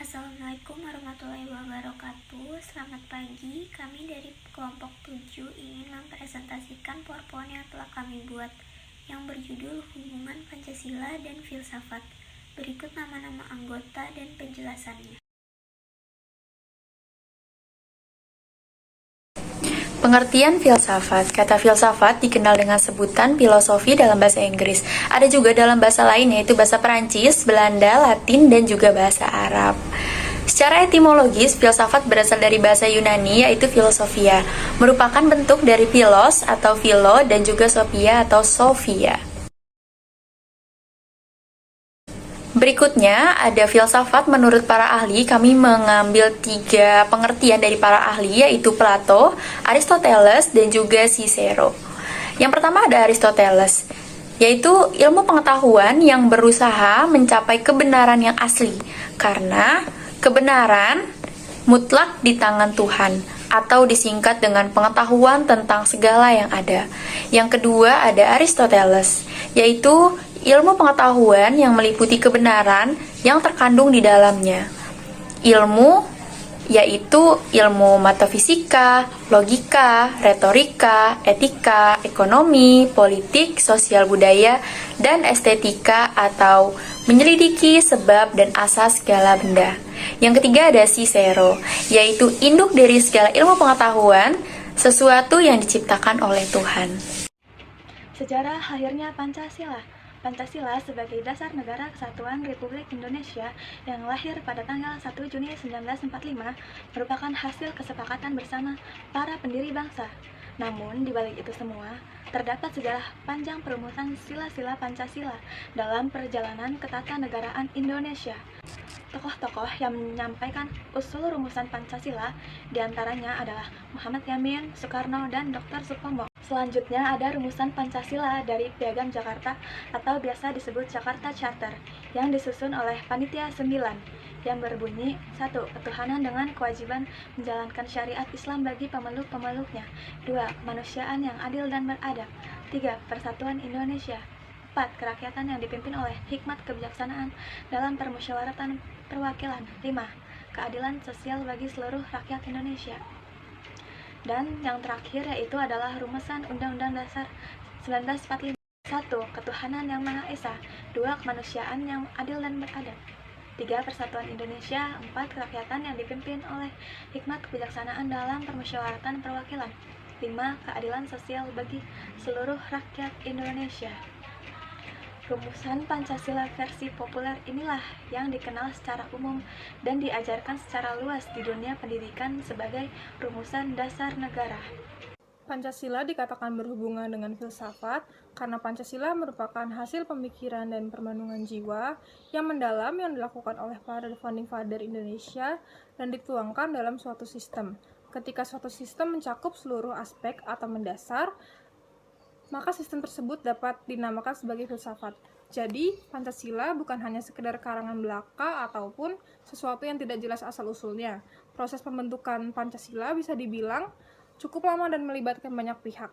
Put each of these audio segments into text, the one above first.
Assalamualaikum warahmatullahi wabarakatuh. Selamat pagi, kami dari kelompok 7 ingin mempresentasikan PowerPoint yang telah kami buat yang berjudul Hubungan Pancasila dan Filsafat. Berikut nama-nama anggota dan penjelasannya. Pengertian filsafat. Kata filsafat dikenal dengan sebutan filosofi dalam bahasa Inggris. Ada juga dalam bahasa lain yaitu bahasa Perancis, Belanda, Latin, dan juga bahasa Arab. Secara etimologis, filsafat berasal dari bahasa Yunani yaitu filosofia, merupakan bentuk dari philos atau philo dan juga sophia atau sophia. Berikutnya ada filsafat. Menurut para ahli, kami mengambil 3 pengertian dari para ahli, yaitu Plato, Aristoteles, dan juga Cicero. Yang pertama ada Aristoteles, yaitu ilmu pengetahuan yang berusaha mencapai kebenaran yang asli, karena kebenaran mutlak di tangan Tuhan, atau disingkat dengan pengetahuan tentang segala yang ada. Yang kedua ada Aristoteles, yaitu ilmu pengetahuan yang meliputi kebenaran yang terkandung di dalamnya. Ilmu yaitu ilmu metafisika, logika, retorika, etika, ekonomi, politik, sosial budaya, dan estetika atau menyelidiki sebab dan asas segala benda. Yang ketiga ada Cicero, yaitu induk dari segala ilmu pengetahuan, sesuatu yang diciptakan oleh Tuhan. Sejarah lahirnya Pancasila. Pancasila sebagai dasar negara kesatuan Republik Indonesia yang lahir pada tanggal 1 Juni 1945 merupakan hasil kesepakatan bersama para pendiri bangsa. Namun, di balik itu semua, terdapat sejarah panjang perumusan sila-sila Pancasila dalam perjalanan ketatanegaraan Indonesia. Tokoh-tokoh yang menyampaikan usul rumusan Pancasila diantaranya adalah Muhammad Yamin, Soekarno, dan Dr. Sutomo. Selanjutnya ada rumusan Pancasila dari Piagam Jakarta atau biasa disebut Jakarta Charter yang disusun oleh Panitia 9 yang berbunyi 1. Ketuhanan dengan kewajiban menjalankan syariat Islam bagi pemeluk-pemeluknya. 2. Kemanusiaan yang adil dan beradab. 3. Persatuan Indonesia. 4. Kerakyatan yang dipimpin oleh hikmat kebijaksanaan dalam permusyawaratan perwakilan. 5. Keadilan sosial bagi seluruh rakyat Indonesia. Dan yang terakhir yaitu adalah rumusan Undang-Undang Dasar 1945. 1. Ketuhanan yang Maha Esa. 2. Kemanusiaan yang adil dan beradab. 3. Persatuan Indonesia. 4. Kerakyatan yang dipimpin oleh hikmat kebijaksanaan dalam permusyawaratan perwakilan. 5. Keadilan sosial bagi seluruh rakyat Indonesia. Rumusan Pancasila versi populer inilah yang dikenal secara umum dan diajarkan secara luas di dunia pendidikan sebagai rumusan dasar negara. Pancasila dikatakan berhubungan dengan filsafat karena Pancasila merupakan hasil pemikiran dan permanungan jiwa yang mendalam yang dilakukan oleh para founding father Indonesia dan dituangkan dalam suatu sistem. Ketika suatu sistem mencakup seluruh aspek atau mendasar, maka sistem tersebut dapat dinamakan sebagai filsafat. Jadi, Pancasila bukan hanya sekedar karangan belaka ataupun sesuatu yang tidak jelas asal-usulnya. Proses pembentukan Pancasila bisa dibilang cukup lama dan melibatkan banyak pihak.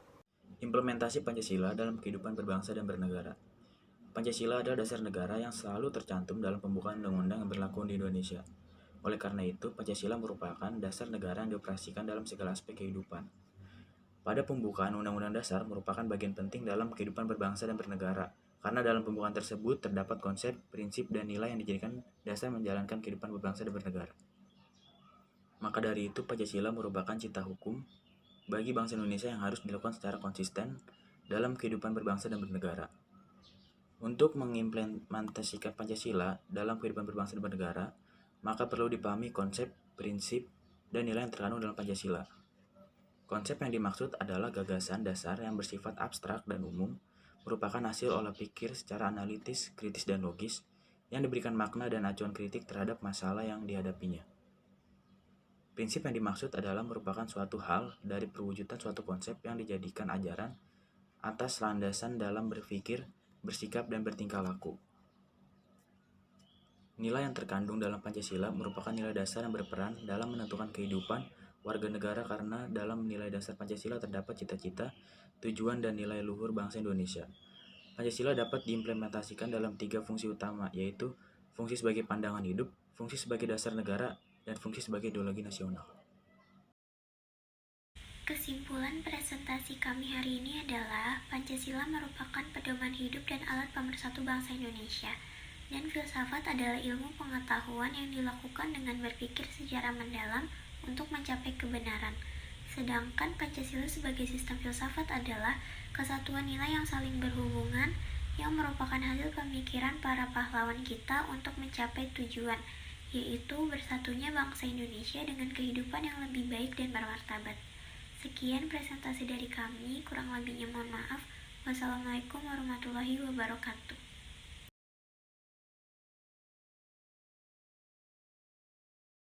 Implementasi Pancasila dalam kehidupan berbangsa dan bernegara. Pancasila adalah dasar negara yang selalu tercantum dalam pembukaan undang-undang yang berlaku di Indonesia. Oleh karena itu, Pancasila merupakan dasar negara yang dioperasikan dalam segala aspek kehidupan. Pada pembukaan Undang-Undang Dasar merupakan bagian penting dalam kehidupan berbangsa dan bernegara, karena dalam pembukaan tersebut terdapat konsep, prinsip, dan nilai yang dijadikan dasar menjalankan kehidupan berbangsa dan bernegara. Maka dari itu, Pancasila merupakan cita hukum bagi bangsa Indonesia yang harus dilakukan secara konsisten dalam kehidupan berbangsa dan bernegara. Untuk mengimplementasikan Pancasila dalam kehidupan berbangsa dan bernegara, maka perlu dipahami konsep, prinsip, dan nilai yang terkandung dalam Pancasila. Konsep yang dimaksud adalah gagasan dasar yang bersifat abstrak dan umum, merupakan hasil olah pikir secara analitis, kritis, dan logis, yang diberikan makna dan acuan kritik terhadap masalah yang dihadapinya. Prinsip yang dimaksud adalah merupakan suatu hal dari perwujudan suatu konsep yang dijadikan ajaran atas landasan dalam berpikir, bersikap, dan bertingkah laku. Nilai yang terkandung dalam Pancasila merupakan nilai dasar yang berperan dalam menentukan kehidupan warga negara karena dalam nilai dasar Pancasila terdapat cita-cita, tujuan, dan nilai luhur bangsa Indonesia. Pancasila dapat diimplementasikan dalam 3 fungsi utama, yaitu fungsi sebagai pandangan hidup, fungsi sebagai dasar negara, dan fungsi sebagai ideologi nasional. Kesimpulan presentasi kami hari ini adalah Pancasila merupakan pedoman hidup dan alat pemersatu bangsa Indonesia. Dan filsafat adalah ilmu pengetahuan yang dilakukan dengan berpikir secara mendalam untuk mencapai kebenaran. Sedangkan Pancasila sebagai sistem filsafat adalah kesatuan nilai yang saling berhubungan yang merupakan hasil pemikiran para pahlawan kita untuk mencapai tujuan, yaitu bersatunya bangsa Indonesia dengan kehidupan yang lebih baik dan bermartabat. Sekian presentasi dari kami, kurang lebihnya mohon maaf. Wassalamualaikum warahmatullahi wabarakatuh.